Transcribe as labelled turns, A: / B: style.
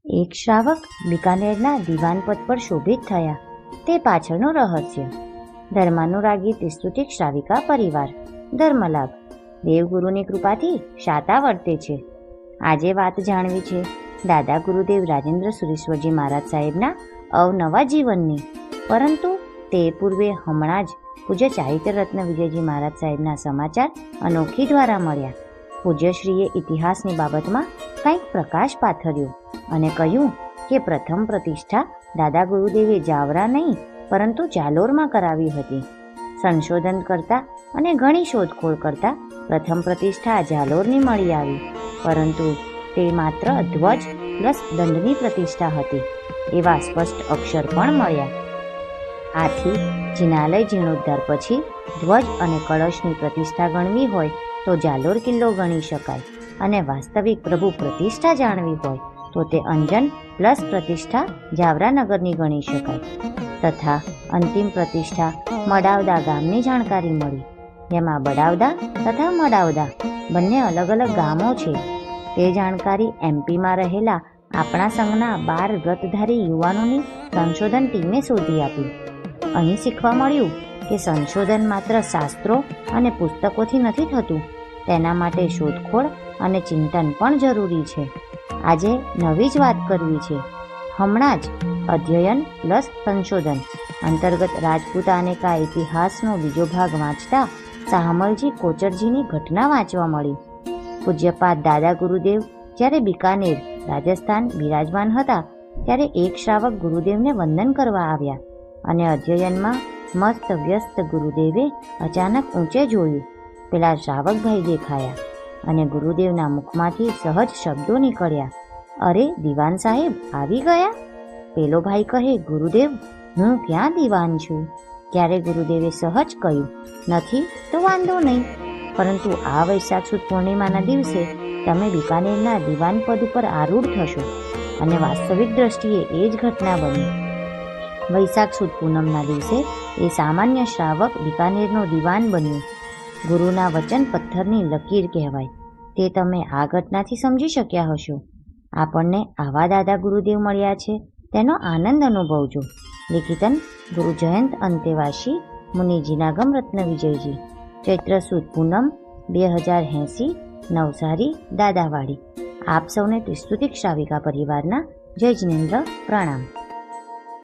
A: એક શ્રાવક બિકાનેરના દીવાનપદ પર શોભિત થયા, તે પાછળનું રહસ્ય. ધર્માનુરાગી ત્રિસ્તુતિક શ્રાવિકા પરિવાર. ધર્મલાભ. દેવગુરુની કૃપાથી શાતા વર્તે છે. આજે વાત જાણવી છે દાદા ગુરુદેવ રાજેન્દ્ર સુરેશ્વરજી મહારાજ સાહેબના અવનવા જીવનની. પરંતુ તે પૂર્વે હમણાં જ પૂજ્ય ચારિત્ર રત્ન વિજયજી મહારાજ સાહેબના સમાચાર અનોખી દ્વારા મળ્યા. પૂજ્યશ્રીએ ઇતિહાસની બાબતમાં કંઈક પ્રકાશ પાથર્યો અને કહ્યું કે પ્રથમ પ્રતિષ્ઠા દાદા ગુરુદેવે જાવરા નહીં પરંતુ જાલોરમાં કરાવી હતી. સંશોધન કરતા અને ઘણી શોધખોળ કરતા પ્રથમ પ્રતિષ્ઠા જાલોરની મળી આવી, પરંતુ તે માત્ર ધ્વજ પ્લસ દંડની પ્રતિષ્ઠા હતી એવા સ્પષ્ટ અક્ષર પણ મળ્યા. આથી જિનાલય જીર્ણોદ્ધાર પછી ધ્વજ અને કળશની પ્રતિષ્ઠા ગણવી હોય તો જાલોર કિલ્લો ગણી શકાય, અને વાસ્તવિક પ્રભુ પ્રતિષ્ઠા જાણવી હોય તો તે અંજન પ્લસ પ્રતિષ્ઠા જાવરાનગરની ગણી શકાય. તથા અંતિમ પ્રતિષ્ઠા મડાવદા ગામની જાણકારી મળી, જેમાં બડાવદા તથા મડાવદા બંને અલગ અલગ ગામો છે. તે જાણકારી એમપીમાં રહેલા આપણા સંઘના 12 વ્રતધારી યુવાનોની સંશોધન ટીમે શોધી આપી. અહીં શીખવા મળ્યું કે સંશોધન માત્ર શાસ્ત્રો અને પુસ્તકોથી નથી થતું, તેના માટે શોધખોળ અને ચિંતન પણ જરૂરી છે. આજે નવી જ વાત કરવી છે. હમણાં જ અધ્યયન પ્લસ સંશોધન અંતર્ગત રાજપૂતાનેકા ઇતિહાસનો બીજો ભાગ વાંચતા શાહમલજી કોચરજીની ઘટના વાંચવા મળી. પૂજ્યપાદ દાદા ગુરુદેવ જ્યારે બિકાનેર રાજસ્થાન બિરાજમાન હતા ત્યારે એક શ્રાવક ગુરુદેવને વંદન કરવા આવ્યા અને અધ્યયનમાં મસ્ત વ્યસ્ત ગુરુદેવે અચાનક ઊંચે જોયું. પેલા શ્રાવકભાઈ દેખાયા અને ગુરુદેવના મુખમાંથી સહજ શબ્દો નીકળ્યા, અરે દિવાન સાહેબ આવી ગયા. પેલો ભાઈ કહે, ગુરુદેવ હું ક્યાં દિવાન છું. ત્યારે ગુરુદેવે સહજ કહ્યું, નથી તો વાંધો નહીં, પરંતુ આ વૈશાખ સુદ પૂર્ણિમાના દિવસે તમે બિકાનેરના દિવાન પદ ઉપર આરૂઢ થશો. અને વાસ્તવિક દ્રષ્ટિએ એ જ ઘટના બની. વૈશાખ સુદ પૂનમના દિવસે એ સામાન્ય શ્રાવક બિકાનેરનો દિવાન બન્યો. ગુરુના વચન પથ્થરની લકીર કહેવાય તે તમે આ ઘટનાથી સમજી શક્યા હશો. આપણને આવા દાદા ગુરુદેવ મળ્યા છે તેનો આનંદ અનુભવજો. લિખિતન ગુરુ જયંત અંતેવાસી મુનિજીનાગમ રત્ન વિજયજી. ચૈત્ર સુદ પૂનમ 2080 નવસારી દાદાવાડી. આપ સૌને ત્રિસ્તુતિક શ્રાવિકા પરિવારના જય જિનેન્દ્ર પ્રણામ.